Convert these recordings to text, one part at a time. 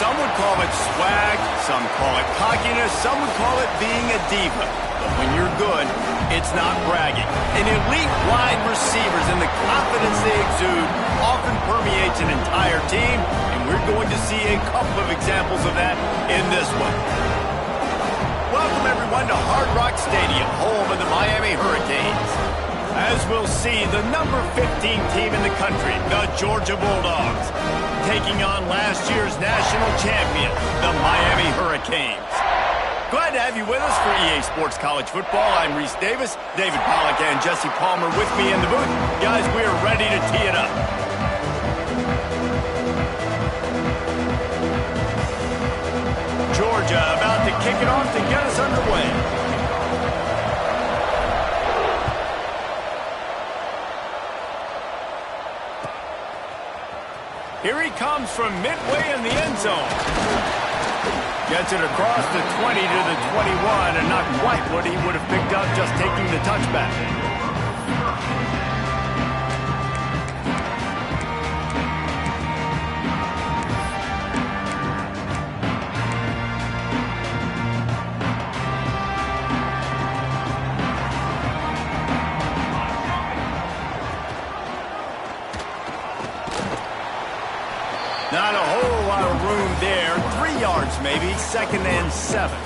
Some would call it swag, some call it cockiness, some would call it being a diva. But when you're good, it's not bragging. An elite wide receivers and the confidence they exude often permeates an entire team, and we're going to see a couple of examples of that in this one. Welcome, everyone, to Hard Rock Stadium, home of the Miami Hurricanes. As we'll see, the number 15 team in the country, the Georgia Bulldogs, taking on last year's national champion, the Miami Hurricanes. Glad to have you with us for EA Sports College Football. I'm Reese Davis, David Pollack and Jesse Palmer with me in the booth. Guys, we are ready to tee it up. Georgia about to kick it off to get us underway. Here he comes from midway in the end zone. Gets it across the 20 to the 21, and not quite what he would have picked up just taking the touchback. Not a whole lot of room there. 3 yards maybe, 2nd and 7.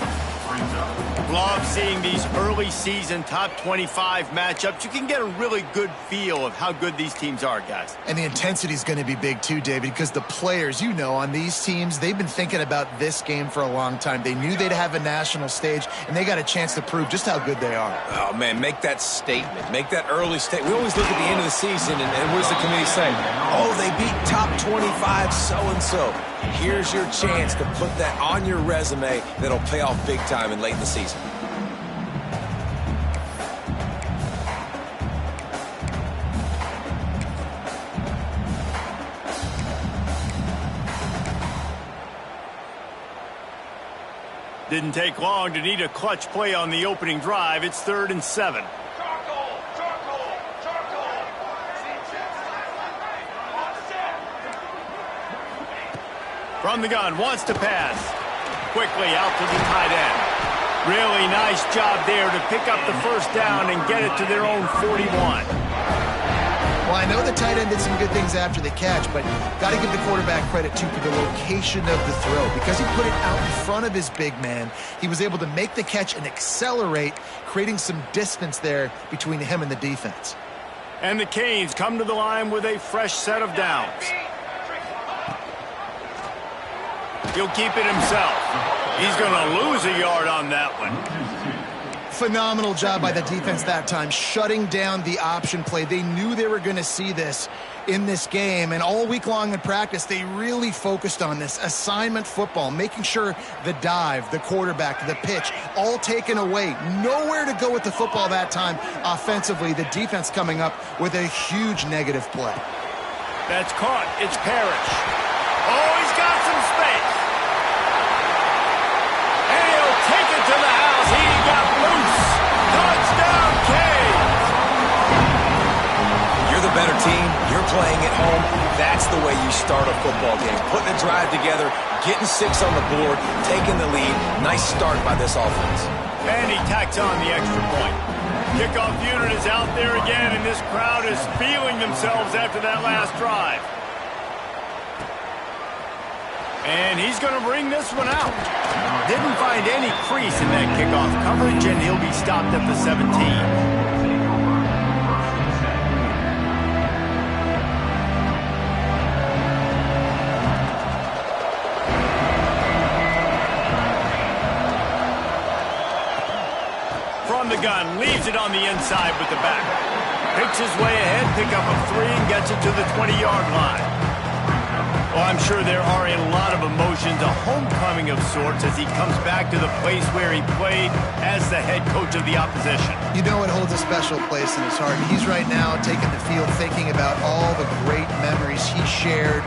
Love seeing these early season top 25 matchups. You can get a really good feel of how good these teams are, guys. And the intensity is going to be big too, David, because the players, you know, on these teams, they've been thinking about this game for a long time. They knew they'd have a national stage, and they got a chance to prove just how good they are. Oh, man, make that statement. Make that early statement. We always look at the end of the season, and what does the committee say? Oh, they beat top 25 so-and-so. Here's your chance to put that on your resume that'll pay off big time in late in the season. Didn't take long to need a clutch play on the opening drive. It's 3rd and 7. From the gun, wants to pass. Quickly out to the tight end. Really nice job there to pick up the first down and get it to their own 41. Well, I know the tight end did some good things after the catch, but got to give the quarterback credit, too, for the location of the throw. Because he put it out in front of his big man, he was able to make the catch and accelerate, creating some distance there between him and the defense. And the Canes come to the line with a fresh set of downs. He'll keep it himself. He's going to lose a yard on that one. Phenomenal job by the defense that time, shutting down the option play. They knew they were going to see this in this game, and all week long in practice, they really focused on this assignment football, making sure the dive, the quarterback, the pitch, all taken away. Nowhere to go with the football that time offensively. The defense coming up with a huge negative play. That's caught. It's Parrish. Oh, he's got some space. And he'll take it to the house. He got loose. Touchdown, Canes. You're the better team. You're playing at home. That's the way you start a football game. Putting a drive together, getting 6 on the board, taking the lead. Nice start by this offense. And he tacks on the extra point. Kickoff unit is out there again, and this crowd is feeling themselves after that last drive. And he's going to bring this one out. Didn't find any crease in that kickoff coverage, and he'll be stopped at the 17. From the gun, leaves it on the inside with the back. Picks his way ahead, pick up a 3, and gets it to the 20-yard line. Well, I'm sure there are a lot of emotions, a homecoming of sorts, as he comes back to the place where he played as the head coach of the opposition. You know it holds a special place in his heart. He's right now taking the field thinking about all the great memories he shared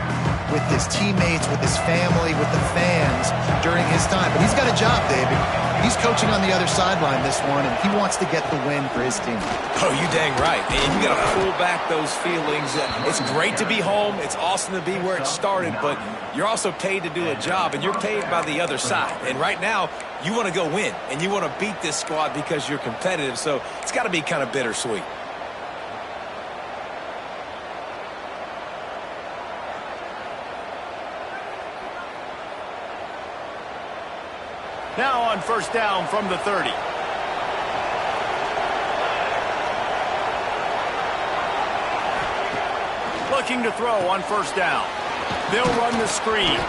with his teammates, with his family, with the fans during his time. But he's got a job, David. He's coaching on the other sideline this one, and he wants to get the win for his team. Oh, you dang right. And you got to pull back those feelings. It's great to be home. It's awesome to be where it started, but you're also paid to do a job, and you're paid by the other side. And right now, you want to go win, and you want to beat this squad because you're competitive, so it's got to be kind of bittersweet. Now on first down from the 30. Looking to throw on first down. They'll run the screen.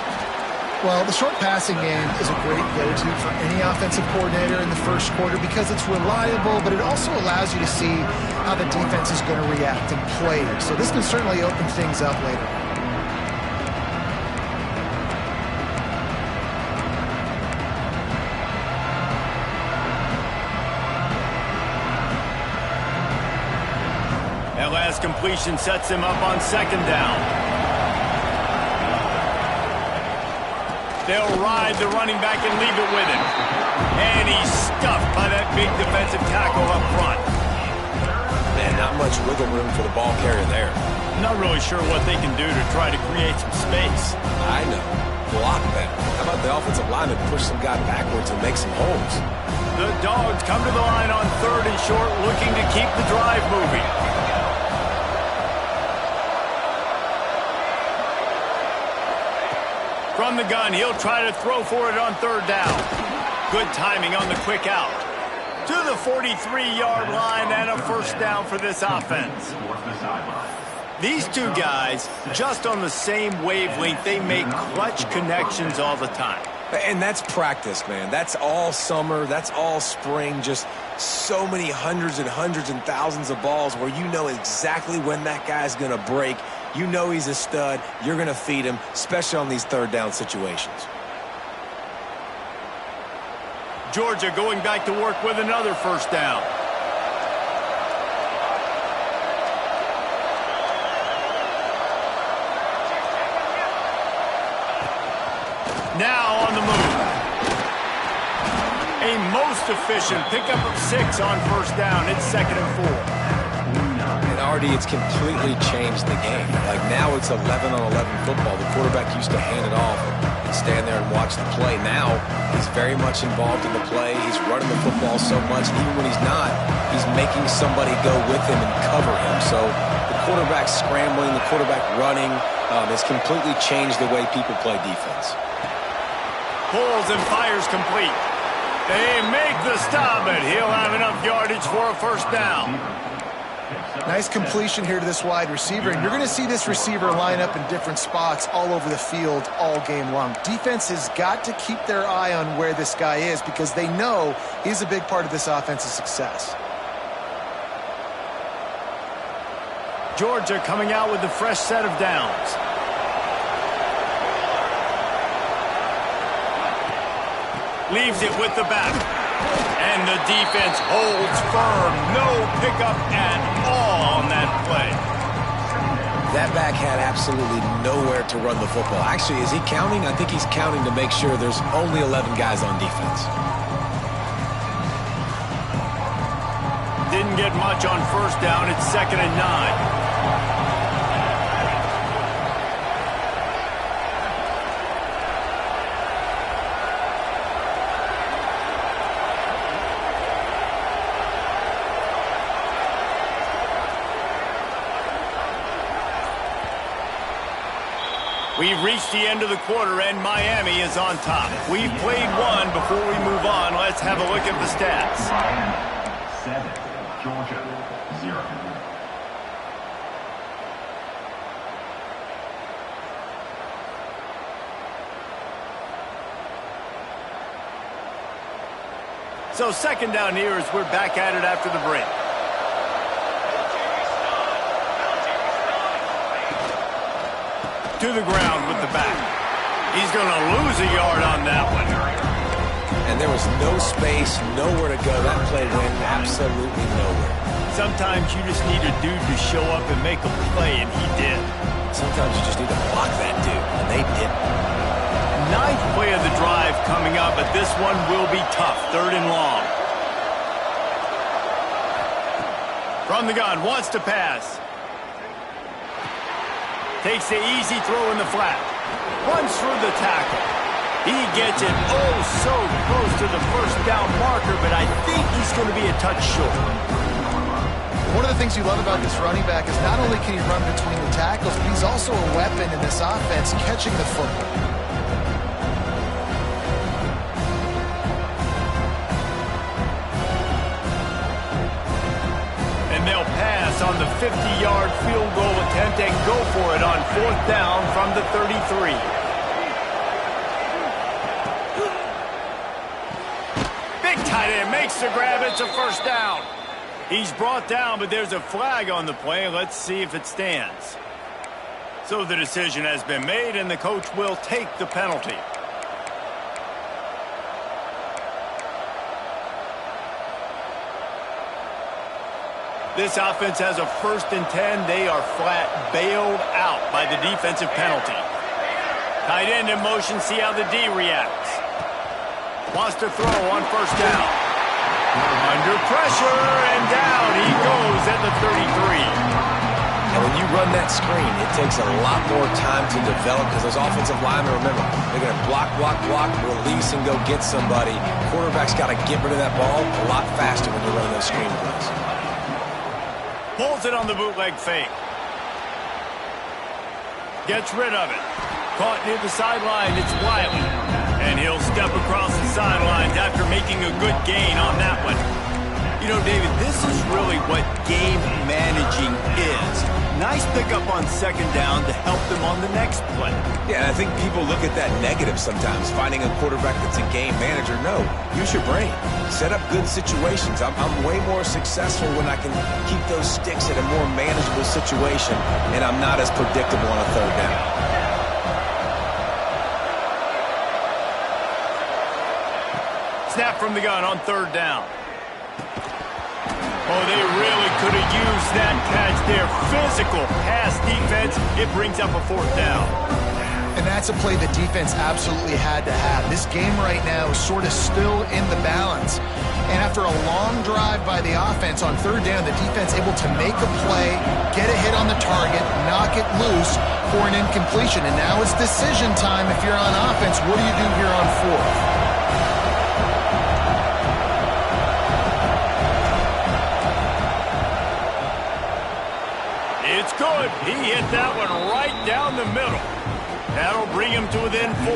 Well, the short passing game is a great go-to for any offensive coordinator in the first quarter because it's reliable, but it also allows you to see how the defense is going to react and play. So this can certainly open things up later. That last completion sets him up on second down. They'll ride the running back and leave it with him. And he's stuffed by that big defensive tackle up front. Man, not much wiggle room for the ball carrier there. Not really sure what they can do to try to create some space. I know. Block better. How about the offensive lineman push some guy backwards and make some holes? The Dogs come to the line on third and short, looking to keep the drive moving. From the gun, he'll try to throw for it on third down. Good timing on the quick out. To the 43-yard line and a first down for this offense. These two guys, just on the same wavelength, they make clutch connections all the time. And that's practice, man. That's all summer. That's all spring. Just so many hundreds and thousands of balls where you know exactly when that guy's going to break. You know he's a stud. You're going to feed him, especially on these third down situations. Georgia going back to work with another first down. Now on the move. A most efficient pickup of 6 on first down. It's 2nd and 4. And Artie, it's completely changed the game. Like now it's 11-on-11 football. The quarterback used to hand it off and stand there and watch the play. Now he's very much involved in the play. He's running the football so much. Even when he's not, he's making somebody go with him and cover him. So the quarterback scrambling, the quarterback running has completely changed the way people play defense. Pulls and fires complete. They make the stop, and he'll have enough yardage for a first down. Nice completion here to this wide receiver, and you're going to see this receiver line up in different spots all over the field all game long. Defense has got to keep their eye on where this guy is because they know he's a big part of this offense's success. Georgia coming out with a fresh set of downs. Leaves it with the back. And the defense holds firm. No pickup at all on that play. That back had absolutely nowhere to run the football. Actually, is he counting? I think he's counting to make sure there's only 11 guys on defense. Didn't get much on first down. It's 2nd and 9. We've reached the end of the quarter, and Miami is on top. We've played one. Before we move on, let's have a look at the stats. Miami 7, Georgia 0. So 2nd down here as we're back at it after the break. To the ground with the back. He's going to lose a yard on that one. And there was no space, nowhere to go. That play went absolutely nowhere. Sometimes you just need a dude to show up and make a play, and he did. Sometimes you just need to block that dude, and they didn't. Ninth play of the drive coming up, but this one will be tough. 3rd and long. From the gun, wants to pass. Takes the easy throw in the flat. Runs through the tackle. He gets it oh so close to the first down marker, but I think he's going to be a touch short. One of the things you love about this running back is not only can he run between the tackles, but he's also a weapon in this offense catching the football. And they'll pass on the 50-yard field goal attempt and go for it on 4th down from the 33. Big tight end makes the grab. It's a first down. He's brought down, but there's a flag on the play. Let's see if it stands. So the decision has been made, and the coach will take the penalty. This offense has a 1st and 10. They are flat bailed out by the defensive penalty. Tight end in motion. See how the D reacts. Wants to throw on first down. Under pressure, and down he goes at the 33. And when you run that screen, it takes a lot more time to develop because those offensive linemen, remember, they're going to block, release, and go get somebody. Quarterback's got to get rid of that ball a lot faster when you run those screen plays. Pulls it on the bootleg fake. Gets rid of it. Caught near the sideline. It's Wiley. And he'll step across the sidelines after making a good gain on that one. You know, David, this is really what game managing is. Nice pickup on 2nd down to help them on the next play. Yeah, and I think people look at that negative sometimes, finding a quarterback that's a game manager. No, use your brain. Set up good situations. I'm way more successful when I can keep those sticks at a more manageable situation, and I'm not as predictable on a 3rd down. Snap from the gun on 3rd down. Oh, they really could have used that catch there. Physical pass defense. It brings up a 4th down. And that's a play the defense absolutely had to have. This game right now is sort of still in the balance. And after a long drive by the offense on 3rd down, the defense able to make a play, get a hit on the target, knock it loose for an incompletion. And now it's decision time if you're on offense. What do you do here on 4th? It's good. He hit that one right down the middle. That'll bring him to within 4.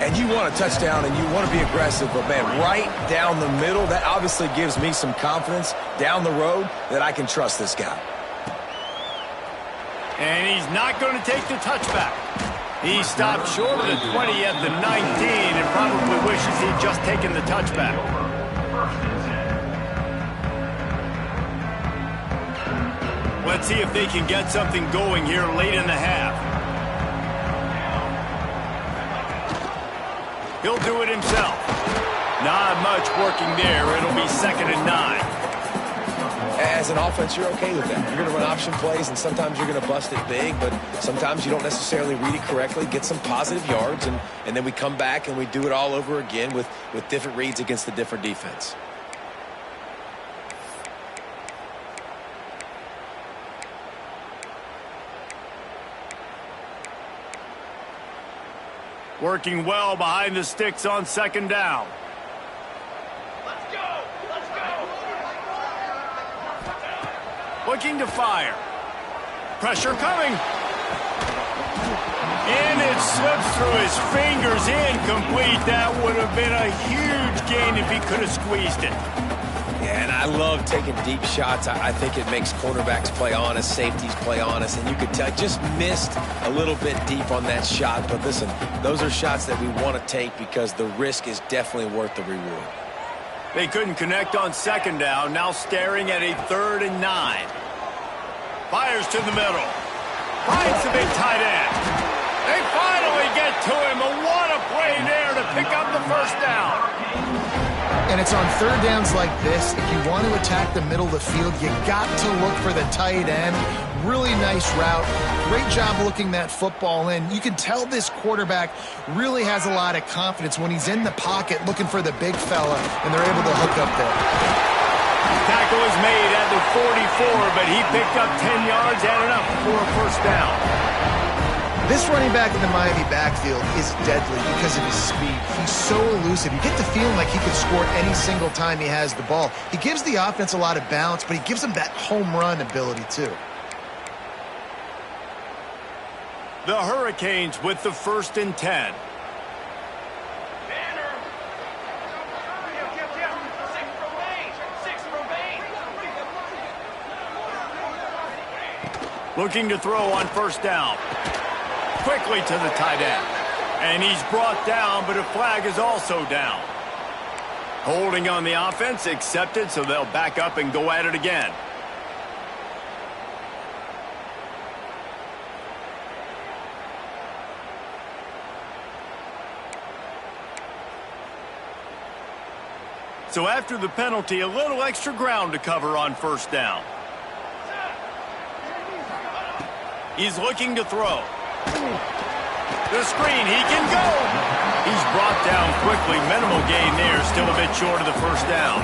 And you want a touchdown and you want to be aggressive, but man, right down the middle, that obviously gives me some confidence down the road that I can trust this guy. And he's not going to take the touchback. He stopped short of the 20 at the 19 and probably wishes he'd just taken the touchback. Let's see if they can get something going here late in the half. He'll do it himself. Not much working there. It'll be 2nd and 9. As an offense, you're okay with that. You're going to run option plays, and sometimes you're going to bust it big, but sometimes you don't necessarily read it correctly, get some positive yards, and then we come back and we do it all over again with different reads against the different defense. Working well behind the sticks on 2nd down. Let's go! Let's go! Looking to fire. Pressure coming. And it slips through his fingers. Incomplete. That would have been a huge gain if he could have squeezed it. Yeah, and I love taking deep shots. I think it makes quarterbacks play honest, safeties play honest, and you could tell just missed a little bit deep on that shot. But listen, those are shots that we want to take because the risk is definitely worth the reward. They couldn't connect on 2nd down. Now staring at a 3rd and 9. Fires to the middle. Finds the big tight end. They finally get to him. What a play there to pick up the first down. And it's on third downs like this. If you want to attack the middle of the field, you got to look for the tight end. Really nice route. Great job looking that football in. You can tell this quarterback really has a lot of confidence when he's in the pocket looking for the big fella, and they're able to hook up there. Tackle is made at the 44, but he picked up 10 yards and enough for a first down. This running back in the Miami backfield is deadly because of his speed. He's so elusive. You get the feeling like he could score any single time he has the ball. He gives the offense a lot of balance, but he gives them that home run ability too. The Hurricanes with the 1st and 10. Looking to throw on first down. Quickly to the tight end. And he's brought down, but a flag is also down. Holding on the offense, accepted, so they'll back up and go at it again. So after the penalty, a little extra ground to cover on first down. He's looking to throw. The screen, he can go. He's brought down quickly. Minimal gain there, still a bit short of the first down.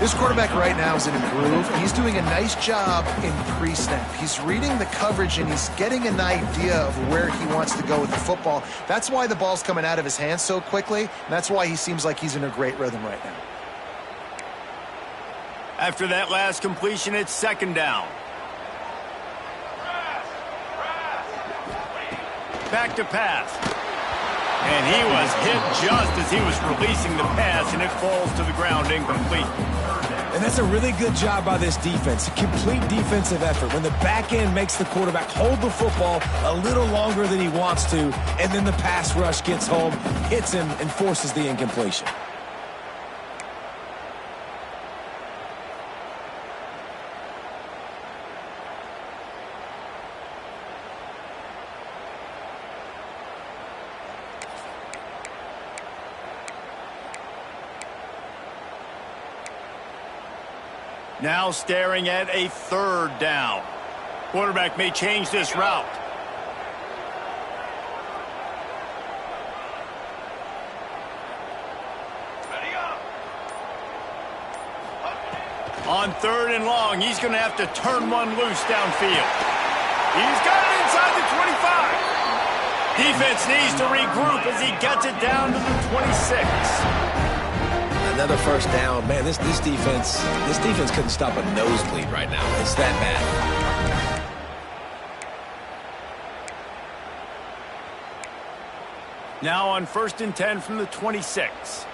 This quarterback right now is in a groove. He's doing a nice job in pre-snap. He's reading the coverage, and he's getting an idea of where he wants to go with the football. That's why the ball's coming out of his hands so quickly, and that's why he seems like he's in a great rhythm right now. After that last completion, it's second down. Back to pass. And he was hit just as he was releasing the pass, and it falls to the ground incomplete. And that's a really good job by this defense. A complete defensive effort. When the back end makes the quarterback hold the football a little longer than he wants to, and then the pass rush gets home, hits him, and forces the incompletion. Now staring at a third down. Quarterback may change this route. On third and long, he's going to have to turn one loose downfield. He's got it inside the 25. Defense needs to regroup as he gets it down to the 26. Another first down. Man, this defense couldn't stop a nosebleed right now. It's that bad. Now on 1st and 10 from the 26.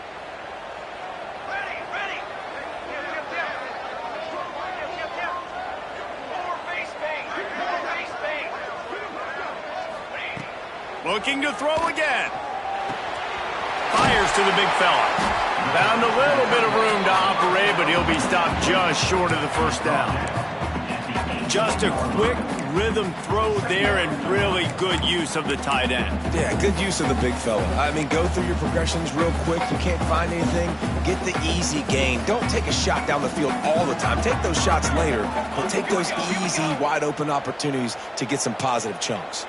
Looking to throw again. Fires to the big fella. Found a little bit of room to operate, but he'll be stopped just short of the first down. Just a quick rhythm throw there and really good use of the tight end. Yeah, good use of the big fella. I mean, go through your progressions real quick. You can't find anything, get the easy gain. Don't take a shot down the field all the time. Take those shots later, but take those easy, wide-open opportunities to get some positive chunks.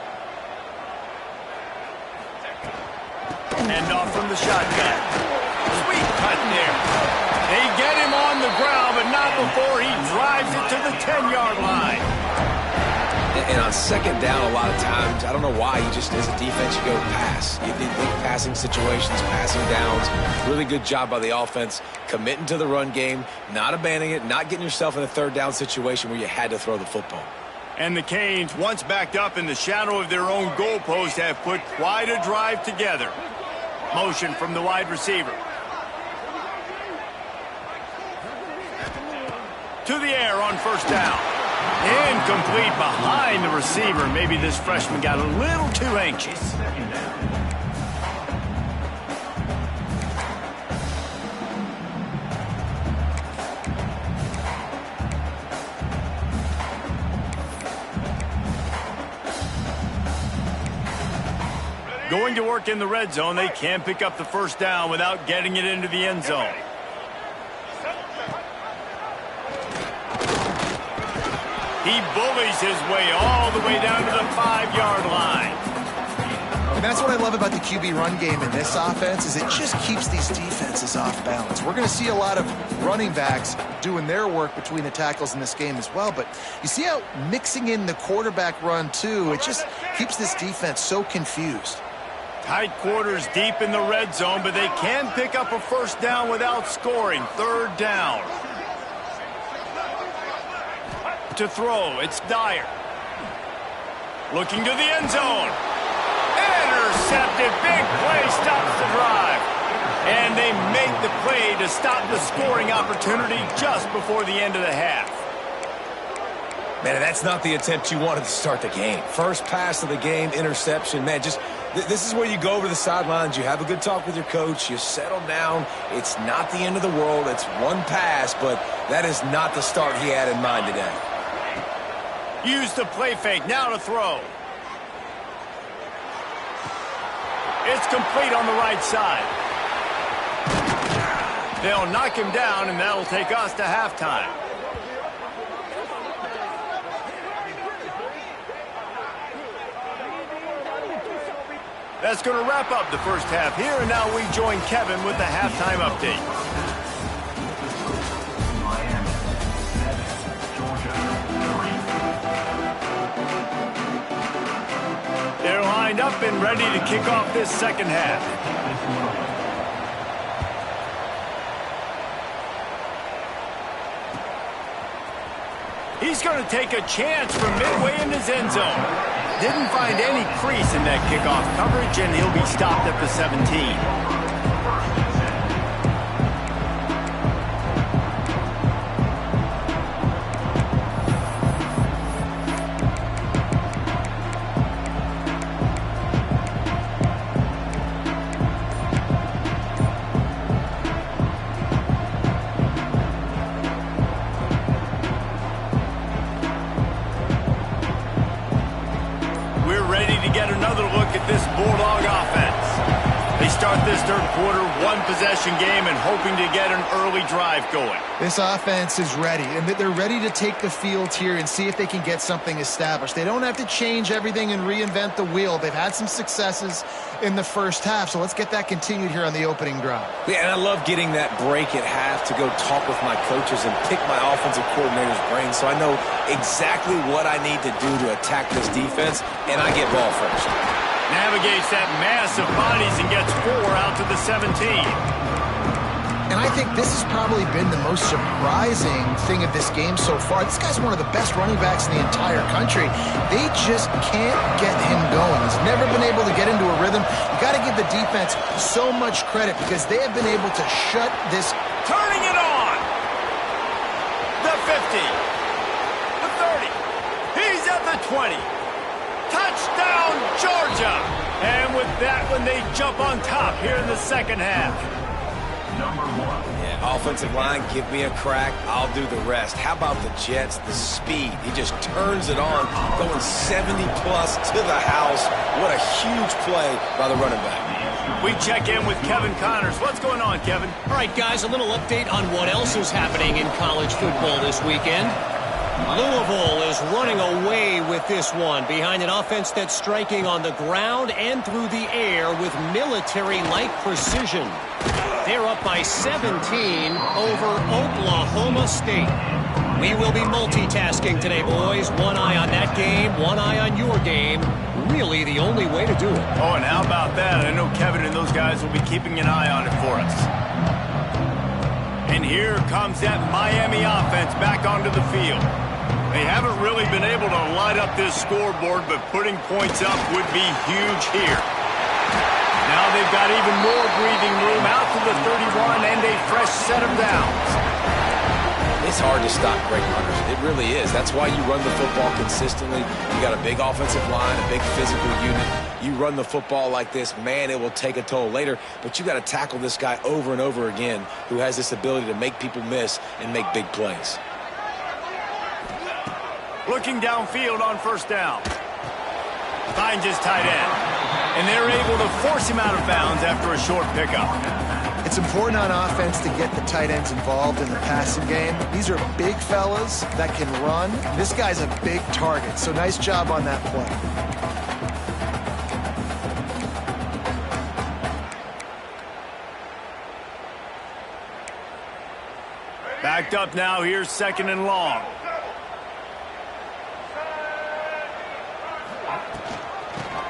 Hand off from the shotgun. Sweet cut there. They get him on the ground, but not before he drives it to the 10-yard line. And on second down, a lot of times, I don't know why, you just, as a defense, you go pass. You think passing situations, passing downs. Really good job by the offense, committing to the run game, not abandoning it, not getting yourself in a third down situation where you had to throw the football. And the Canes, once backed up in the shadow of their own goalpost, have put quite a drive together. Motion from the wide receiver. To the air on first down. Incomplete behind the receiver. Maybe this freshman got a little too anxious. Going to work in the red zone, they can pick up the first down without getting it into the end zone. He bullies his way all the way down to the 5-yard line. And that's what I love about the QB run game in this offense is it just keeps these defenses off balance. We're going to see a lot of running backs doing their work between the tackles in this game as well. But you see how mixing in the quarterback run too, it just keeps this defense so confused. Tight quarters deep in the red zone, but they can pick up a first down without scoring. Third down. To throw, it's Dyer. Looking to the end zone. Intercepted. Big play stops the drive. And they make the play to stop the scoring opportunity just before the end of the half. Man, that's not the attempt you wanted to start the game. First pass of the game, interception. Man, just this is where you go over the sidelines. You have a good talk with your coach. You settle down. It's not the end of the world. It's one pass, but that is not the start he had in mind today. Use the play fake. Now to throw. It's complete on the right side. They'll knock him down, and that'll take us to halftime. That's going to wrap up the first half here, and now we join Kevin with the halftime update. Miami 7, Georgia 3. They're lined up and ready to kick off this second half. He's going to take a chance from midway in his end zone. Didn't find any crease in that kickoff coverage, and he'll be stopped at the 17. This Bulldog offense. They start this third quarter, one-possession game, and hoping to get an early drive going. This offense is ready, and they're ready to take the field here and see if they can get something established. They don't have to change everything and reinvent the wheel. They've had some successes in the first half, so let's get that continued here on the opening drive. Yeah, and I love getting that break at half to go talk with my coaches and pick my offensive coordinator's brain so I know exactly what I need to do to attack this defense, and I get ball first. Navigates that mass of bodies and gets 4 out to the 17. And I think this has probably been the most surprising thing of this game so far. This guy's one of the best running backs in the entire country. They just can't get him going. He's never been able to get into a rhythm. You got to give the defense so much credit because they have been able to shut this. Turning it on. The 50. The 30. He's at the 20. Touchdown, Georgia! And with that one, they jump on top here in the second half. Number 1. Yeah, offensive line, give me a crack. I'll do the rest. How about the Jets, the speed? He just turns it on, going 70-plus to the house. What a huge play by the running back. We check in with Kevin Connors. What's going on, Kevin? All right, guys, a little update on what else is happening in college football this weekend. Louisville is running away with this one behind an offense that's striking on the ground and through the air with military-like precision. They're up by 17 over Oklahoma State. We will be multitasking today, boys. One eye on that game, one eye on your game. Really the only way to do it. Oh, and how about that? I know Kevin and those guys will be keeping an eye on it for us. And here comes that Miami offense back onto the field. They haven't really been able to light up this scoreboard, but putting points up would be huge here. Now they've got even more breathing room out to the 31 and a fresh set of downs. It's hard to stop great runners. It really is. That's why you run the football consistently. You got a big offensive line, a big physical unit. You run the football like this, man, it will take a toll later. But you got to tackle this guy over and over again who has this ability to make people miss and make big plays. Looking downfield on first down. Finds his tight end. And they're able to force him out of bounds after a short pickup. It's important on offense to get the tight ends involved in the passing game. These are big fellas that can run. This guy's a big target, so nice job on that play. Backed up now, here's 2nd and long.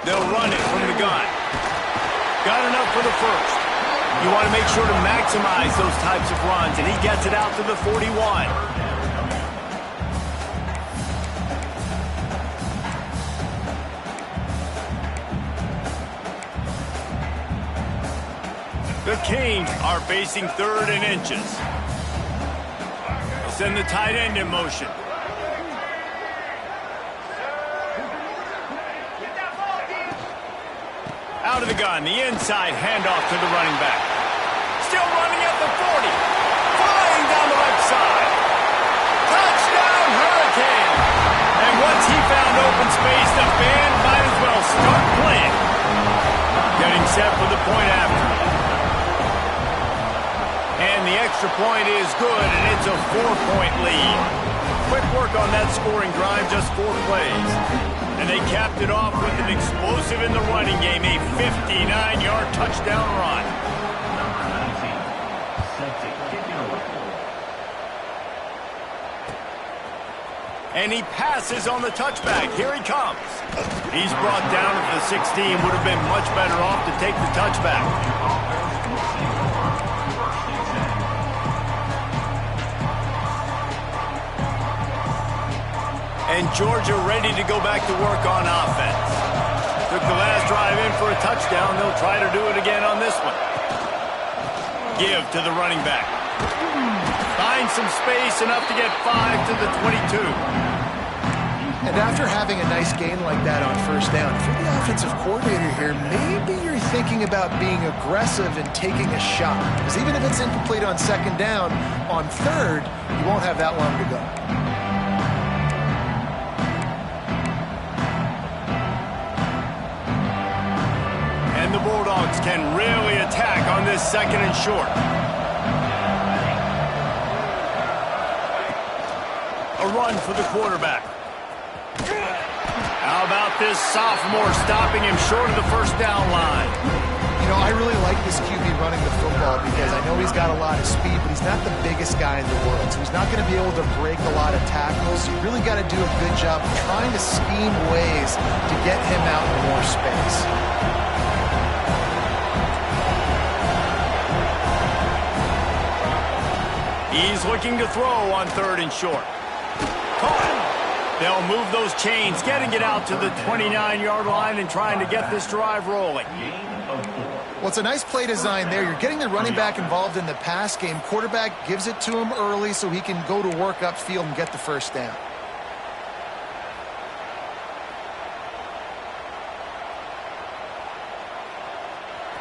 They'll run it from the gun. Got enough for the first. You want to make sure to maximize those types of runs, and he gets it out to the 41. The Kings are facing 3rd and inches. They'll send the tight end in motion. Out of the gun, the inside handoff to the running back. Still running at the 40. Flying down the left side. Touchdown, Hurricane! And once he found open space, the band might as well start playing. Getting set for the point after. And the extra point is good, and it's a 4-point lead. Quick work on that scoring drive, just 4 plays. And they capped it off with an explosive in the running game, a 59-yard touchdown run. Number 19, set to kick it away. And he passes on the touchback. Here he comes. He's brought down at the 16. Would have been much better off to take the touchback. And Georgia ready to go back to work on offense. Took the last drive in for a touchdown. They'll try to do it again on this one. Give to the running back. Find some space, enough to get 5 to the 22. And after having a nice gain like that on 1st down, if you're the offensive coordinator here, maybe you're thinking about being aggressive and taking a shot. Because even if it's incomplete on 2nd down, on 3rd, you won't have that long to go. And the Bulldogs can really attack on this 2nd and short. A run for the quarterback. How about this sophomore stopping him short of the 1st down line? You know, I really like this QB running the football because I know he's got a lot of speed, but he's not the biggest guy in the world. So he's not going to be able to break a lot of tackles. You really got to do a good job trying to scheme ways to get him out in more space. He's looking to throw on 3rd and short. Caught. They'll move those chains, getting it out to the 29-yard line and trying to get this drive rolling. Well, it's a nice play design there. You're getting the running back involved in the pass game. Quarterback gives it to him early so he can go to work upfield and get the 1st down.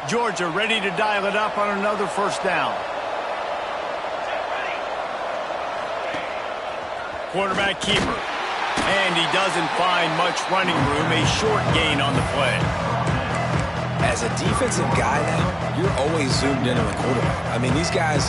Georgia ready to dial it up on another 1st down. Quarterback keeper. And he doesn't find much running room. A short gain on the play. As a defensive guy now, you're always zoomed in on the quarterback. I mean, these guys,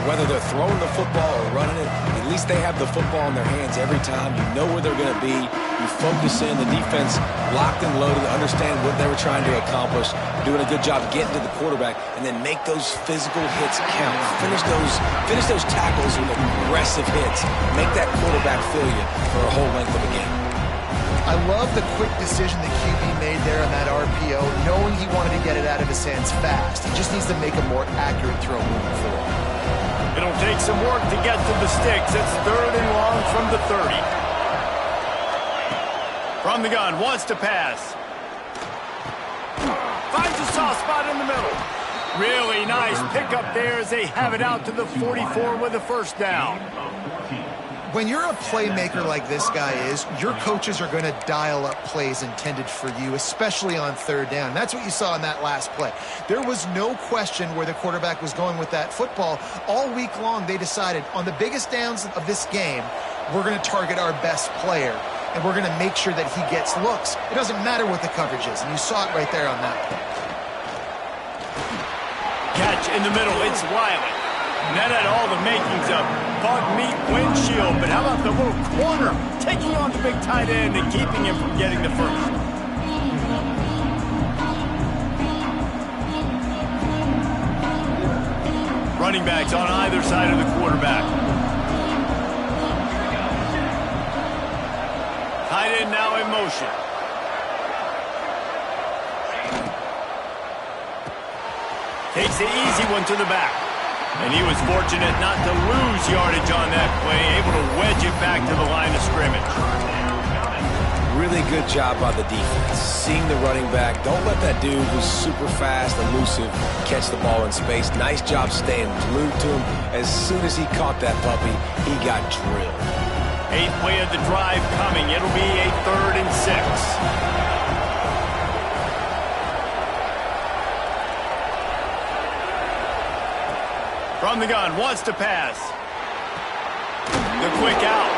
whether they're throwing the football or running it, at least they have the football in their hands every time. You know where they're going to be. You focus in. The defense locked and loaded, understand what they were trying to accomplish, doing a good job getting to the quarterback, and then make those physical hits count. Finish those tackles with aggressive hits. Make that quarterback feel you for a whole length of a game. I love the quick decision the QB made there on that RPO, knowing he wanted to get it out of his hands fast. He just needs to make a more accurate throw moving forward. It'll take some work to get to the sticks. It's 3rd and long from the 30. From the gun, wants to pass. Finds a soft spot in the middle. Really nice pickup there as they have it out to the 44 with a 1st down. When you're a playmaker like this guy is, your coaches are going to dial up plays intended for you, especially on 3rd down. That's what you saw in that last play. There was no question where the quarterback was going with that football. All week long, they decided on the biggest downs of this game, we're going to target our best player. and we're going to make sure that he gets looks. It doesn't matter what the coverage is, and you saw it right there on that play. Catch in the middle, it's Wiley. That had all the makings of bug meat windshield, but how about the little corner taking on the big tight end and keeping him from getting the first? Running backs on either side of the quarterback. Tight end now in motion. Takes the easy one to the back. And he was fortunate not to lose yardage on that play, able to wedge it back to the line of scrimmage. Really good job by the defense. Seeing the running back. Don't let that dude who's super fast, elusive, catch the ball in space. Nice job staying glued to him. As soon as he caught that puppy, he got drilled. 8th play of the drive coming. It'll be a 3rd and 6. From the gun, wants to pass. The quick out.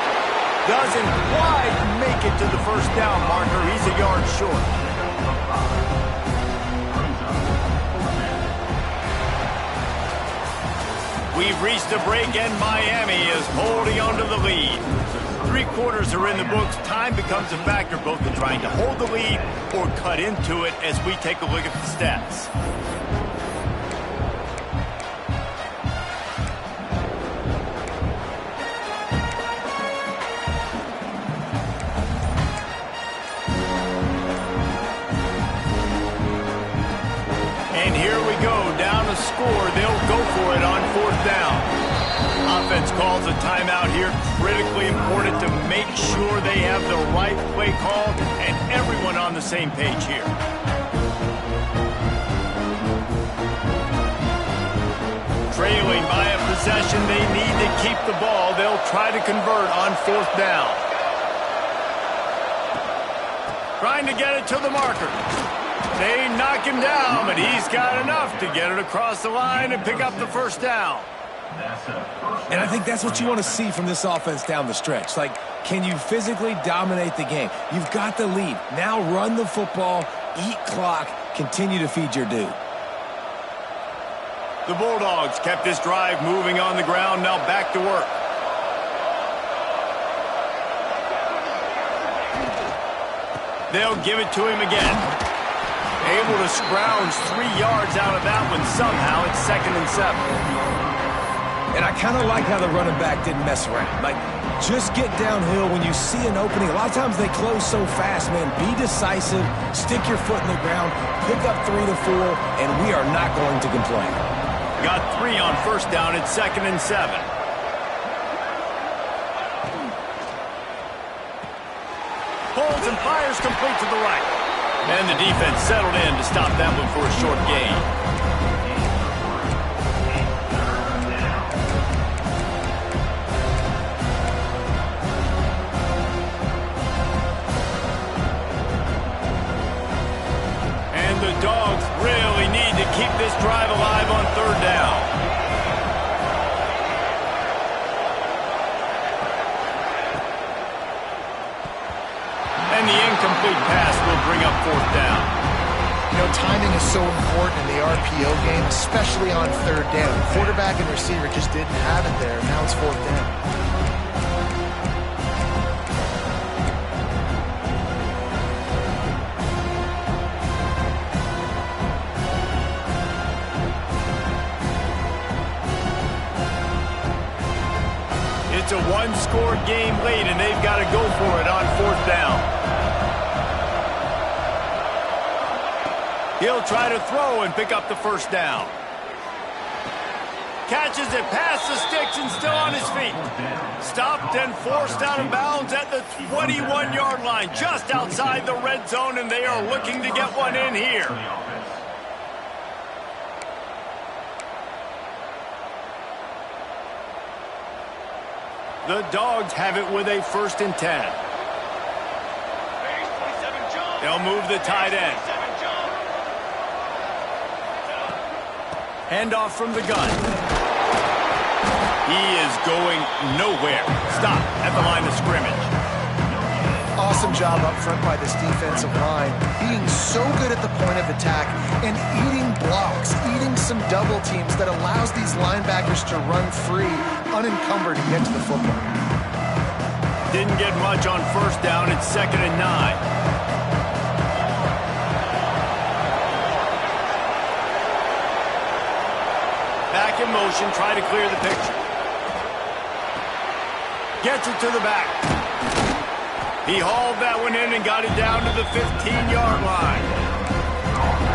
Doesn't quite make it to the first down marker. He's a yard short. We've reached a break, and Miami is holding on to the lead. 3 quarters are in the books. Time becomes a factor both in trying to hold the lead or cut into it as we take a look at the stats. Score, they'll go for it on 4th down. Offense calls a timeout here. Critically important to make sure they have the right play call and everyone on the same page here. Trailing by a possession, they need to keep the ball. They'll try to convert on 4th down. Trying to get it to the marker. They knock him down, but he's got enough to get it across the line and pick up the first down. And I think that's what you want to see from this offense down the stretch. Like, can you physically dominate the game? You've got the lead. Now run the football, eat clock, continue to feed your dude. The Bulldogs kept this drive moving on the ground, now back to work. They'll give it to him again. Able to scrounge 3 yards out of that one somehow. It's 2nd and 7. And I kind of like how the running back didn't mess around. Like, just get downhill when you see an opening. A lot of times they close so fast, man. Be decisive, stick your foot in the ground, pick up 3 to 4, and we are not going to complain. Got 3 on 1st down. It's 2nd and 7. Pulls and fires complete to the right. And the defense settled in to stop that one for a short gain. And the Dogs really need to keep this drive alive on 3rd down. And the incomplete pass will bring up 4th down. You know, timing is so important in the RPO game, especially on 3rd down. Quarterback and receiver just didn't have it there. Now it's 4th down. It's a 1-score game late, and they've got to go for it on 4th down. He'll try to throw and pick up the first down. Catches it past the sticks and still on his feet. Stopped and forced out of bounds at the 21-yard line, just outside the red zone, and they are looking to get one in here. The Dogs have it with a 1st and 10. They'll move the tight end. Handoff from the gun. He is going nowhere. Stop at the line of scrimmage. Awesome job up front by this defensive line, being so good at the point of attack and eating blocks, eating some double teams that allows these linebackers to run free, unencumbered, and get to the football. Didn't get much on first down. It's 2nd and 9. Back in motion, try to clear the picture. Gets it to the back. He hauled that one in and got it down to the 15-yard line.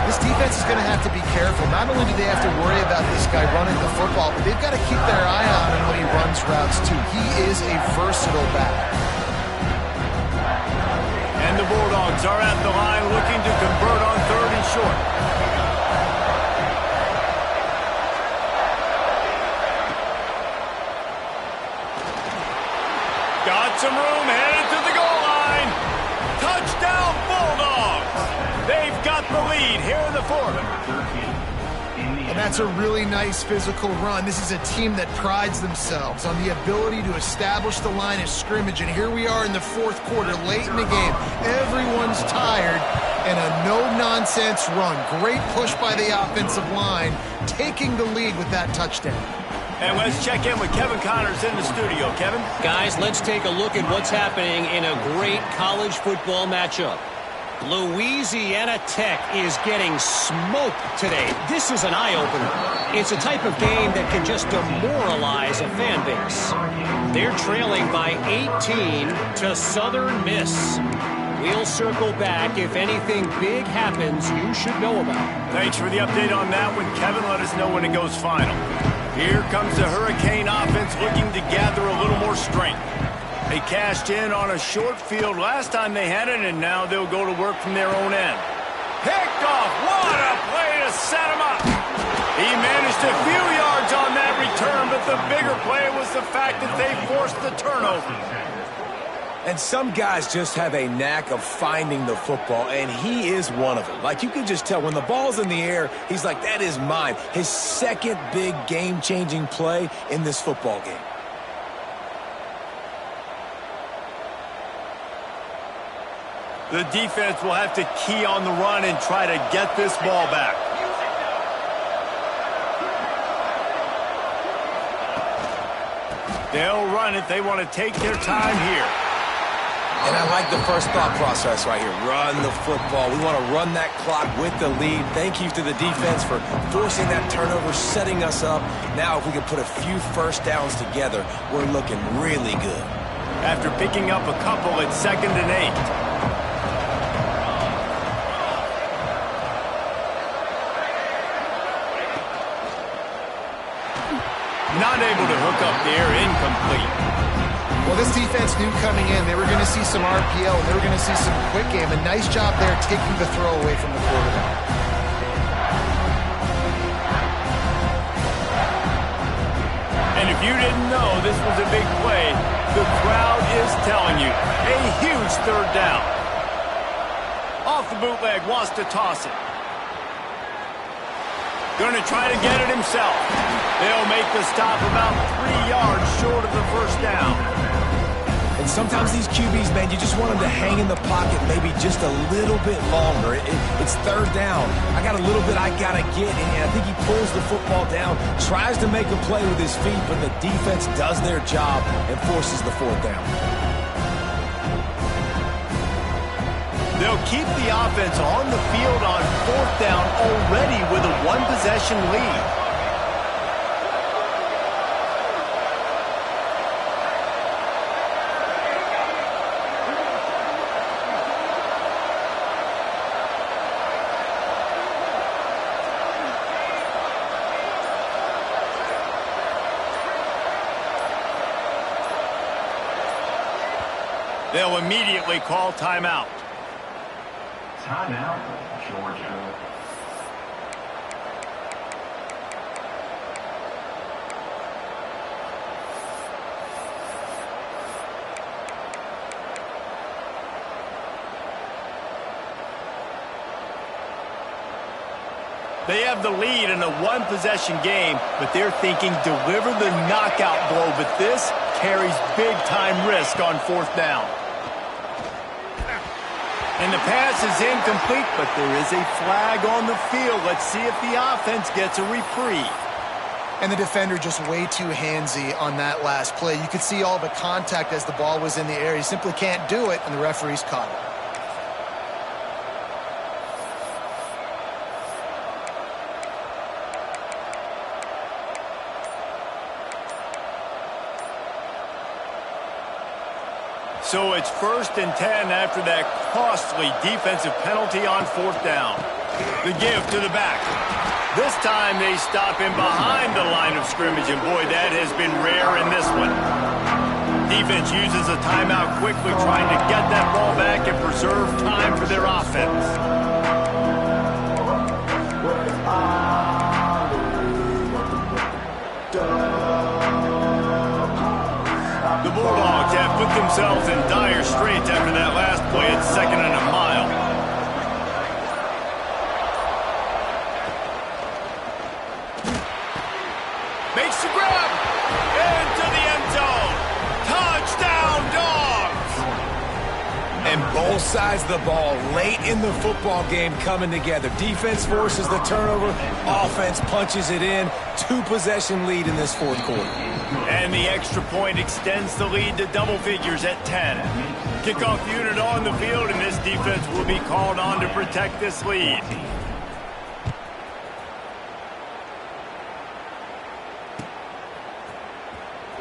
This defense is going to have to be careful. Not only do they have to worry about this guy running the football, but they've got to keep their eye on him when he runs routes too. He is a versatile back. And the Bulldogs are at the line looking to convert on 3rd and short. Got some room, headed to the goal line. Touchdown, Bulldogs. They've got the lead here in the 4th. And that's a really nice physical run. This is a team that prides themselves on the ability to establish the line of scrimmage. And here we are in the 4th quarter, late in the game. Everyone's tired, and a no-nonsense run. Great push by the offensive line, taking the lead with that touchdown. And let's check in with Kevin Connors in the studio. Kevin? Guys, let's take a look at what's happening in a great college football matchup. Louisiana Tech is getting smoked today. This is an eye-opener. It's a type of game that can just demoralize a fan base. They're trailing by 18 to Southern Miss. We'll circle back if anything big happens you should know about. Thanks for the update on that one, Kevin. Let us know when it goes final. Here comes the Hurricane offense looking to gather a little more strength. They cashed in on a short field last time they had it, and now they'll go to work from their own end. Picked off. What a play to set him up. He managed a few yards on that return, but the bigger play was the fact that they forced the turnover. And some guys just have a knack of finding the football, and he is one of them. Like, you can just tell when the ball's in the air, he's like, that is mine. His second big game-changing play in this football game. The defense will have to key on the run and try to get this ball back. They'll run it. They want to take their time here. And I like the first thought process right here. Run the football. We want to run that clock with the lead. Thank you to the defense for forcing that turnover, setting us up. Now, if we can put a few first downs together, we're looking really good. After picking up a couple, it's 2nd and 8. Not able to hook up there, incomplete. Well, this defense knew coming in they were going to see some RPO, and they were going to see some quick game. A nice job there taking the throw away from the quarterback. And if you didn't know this was a big play, the crowd is telling you. A huge 3rd down. Off the bootleg, wants to toss it. Going to try to get it himself. They'll make the stop about 3 yards short of the first down. And sometimes these QBs, man, you just want them to hang in the pocket maybe just a little bit longer. It's 3rd down. I got a little bit I got to get, and I think he pulls the football down, tries to make a play with his feet, but the defense does their job and forces the 4th down. They'll keep the offense on the field on 4th down already with a 1-possession lead. They'll immediately call timeout. Timeout, Georgia. They have the lead in a 1-possession game, but they're thinking deliver the knockout blow, but this carries big-time risk on 4th down. And the pass is incomplete, but there is a flag on the field. Let's see if the offense gets a reprieve. And the defender just way too handsy on that last play. You could see all the contact as the ball was in the air. He simply can't do it, and the referee's caught it. So it's 1st and 10 after that costly defensive penalty on 4th down. The give to the back. This time they stop him behind the line of scrimmage, and boy, that has been rare in this one. Defense uses a timeout quickly, trying to get that ball back and preserve time for their offense. The Bulldogs have put themselves in dire straits after that last play at 2nd and a mile. Makes the grab into the end zone. Touchdown, Dogs! And both sides of the ball late in the football game coming together. Defense forces the turnover. Offense punches it in. 2-possession lead in this 4th quarter. And the extra point extends the lead to double figures at 10. Kickoff unit on the field, and this defense will be called on to protect this lead.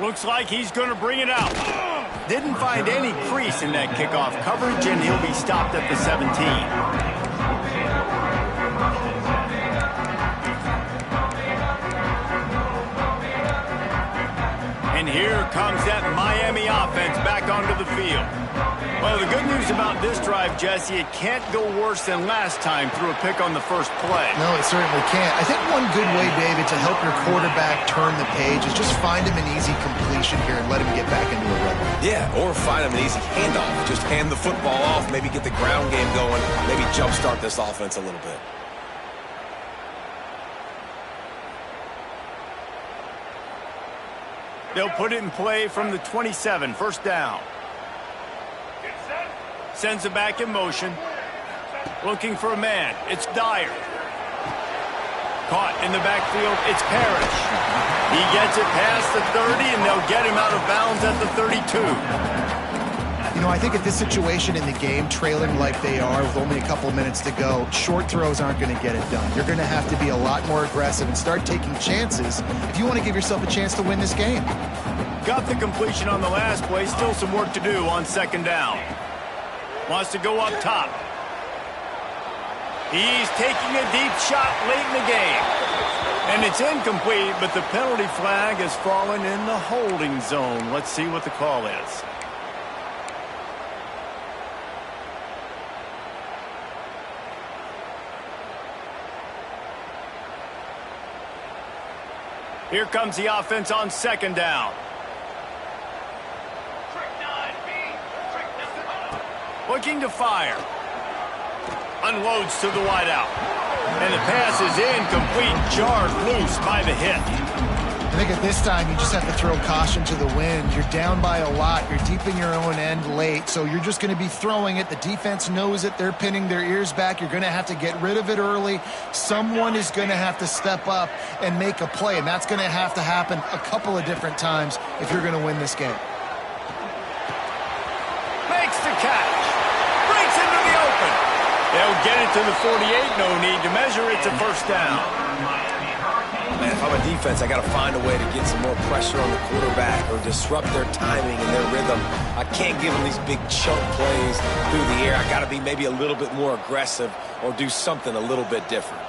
Looks like he's going to bring it out. Didn't find any crease in that kickoff coverage, and he'll be stopped at the 17. And here comes that Miami offense back onto the field. Well, the good news about this drive, Jesse, it can't go worse than last time through a pick on the first play. No, it certainly can't. I think one good way, David, to help your quarterback turn the page is just find him an easy completion here and let him get back into a rhythm. Yeah, or find him an easy handoff. Just hand the football off, maybe get the ground game going, maybe jumpstart this offense a little bit. They'll put it in play from the 27, 1st down. Sends it back in motion. Looking for a man. It's Dyer. Caught in the backfield. It's Parrish. He gets it past the 30, and they'll get him out of bounds at the 32. You know, I think at this situation in the game, trailing like they are with only a couple minutes to go, short throws aren't going to get it done. You're going to have to be a lot more aggressive and start taking chances if you want to give yourself a chance to win this game. Got the completion on the last play. Still some work to do on 2nd down. Wants to go up top. He's taking a deep shot late in the game. And it's incomplete, but the penalty flag has fallen in the holding zone. Let's see what the call is. Here comes the offense on 2nd down. Looking to fire. Unloads to the wideout. And the pass is incomplete. Jarred loose by the hit. I think at this time you just have to throw caution to the wind. You're down by a lot. You're deep in your own end late, so you're just going to be throwing it. The defense knows it. They're pinning their ears back. You're going to have to get rid of it early. Someone is going to have to step up and make a play, and that's going to have to happen a couple of different times if you're going to win this game. Makes the catch. Breaks into the open. They'll get it to the 48. No need to measure. It's a 1st down. Man, if I'm a defense, I got to find a way to get some more pressure on the quarterback or disrupt their timing and their rhythm. I can't give them these big chunk plays through the air. I got to be maybe a little bit more aggressive or do something a little bit different.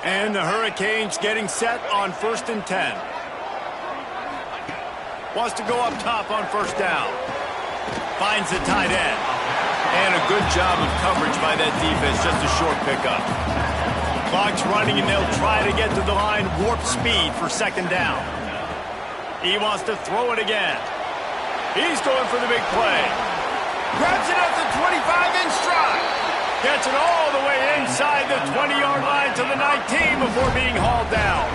And the Hurricanes getting set on 1st and 10. Wants to go up top on 1st down. Finds the tight end. And a good job of coverage by that defense. Just a short pickup. Clock's running, and they'll try to get to the line. Warp speed for 2nd down. He wants to throw it again. He's going for the big play. Grabs it at the 25 in stride. Gets it all the way inside the 20-yard line to the 19 before being hauled down.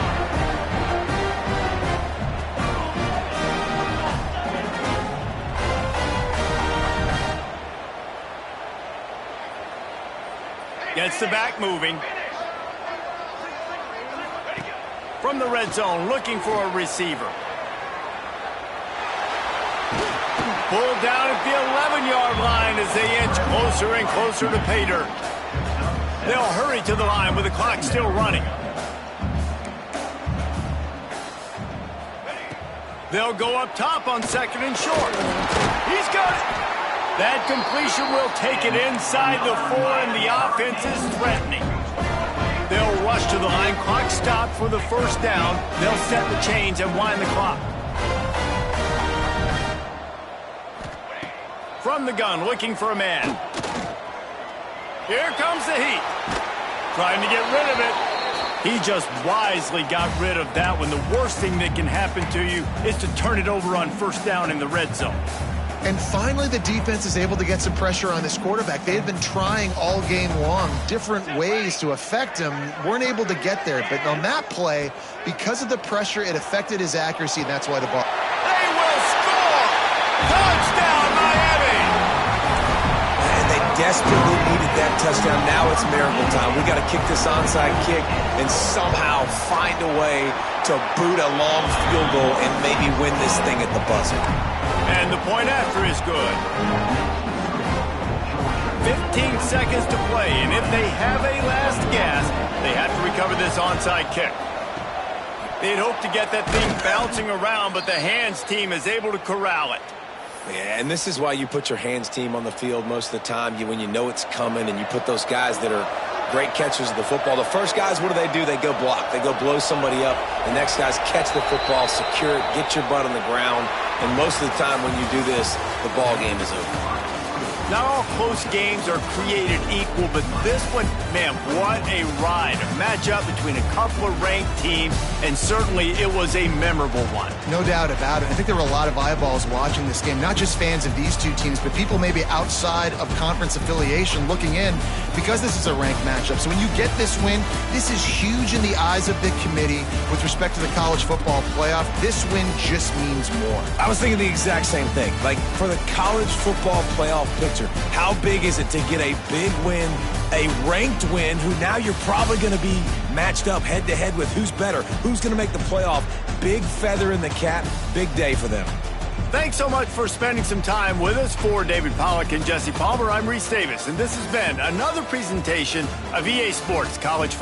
Gets the back moving. From the red zone, looking for a receiver. Pulled down at the 11-yard line as they inch closer and closer to pay dirt. They'll hurry to the line with the clock still running. They'll go up top on 2nd and short. He's got it. That completion will take it inside the 4, and the offense is threatening. They'll rush to the line. Clock stopped for the first down. They'll set the chains and wind the clock. From the gun, looking for a man. Here comes the heat. Trying to get rid of it. He just wisely got rid of that one. The worst thing that can happen to you is to turn it over on first down in the red zone. And finally, the defense is able to get some pressure on this quarterback. They had been trying all game long different ways to affect him, weren't able to get there. But on that play, because of the pressure, it affected his accuracy, and that's why the ball. They will score! Touchdown, Miami! And they desperately needed that touchdown. Now it's miracle time. We got to kick this onside kick and somehow find a way to boot a long field goal and maybe win this thing at the buzzer. And the point after is good. 15 seconds to play, and if they have a last gasp, they have to recover this onside kick. They'd hope to get that thing bouncing around, but the hands team is able to corral it. Yeah, and this is why you put your hands team on the field most of the time. When you know it's coming, and you put those guys that are great catchers of the football. The first guys, what do? They go block. They go blow somebody up. The next guys catch the football, secure it, get your butt on the ground. And most of the time when you do this, the ball game is over. Not all close games are created equal, but this one, man, what a ride. A matchup between a couple of ranked teams, and certainly it was a memorable one. No doubt about it. I think there were a lot of eyeballs watching this game, not just fans of these two teams, but people maybe outside of conference affiliation looking in because this is a ranked matchup. So when you get this win, this is huge in the eyes of the committee with respect to the college football playoff. This win just means more. I was thinking the exact same thing. Like, for the college football playoff picture, how big is it to get a big win, a ranked win, who now you're probably going to be matched up head-to-head with who's better, who's going to make the playoff. Big feather in the cap, big day for them. Thanks so much for spending some time with us. For David Pollack and Jesse Palmer, I'm Reese Davis, and this has been another presentation of EA Sports College Football.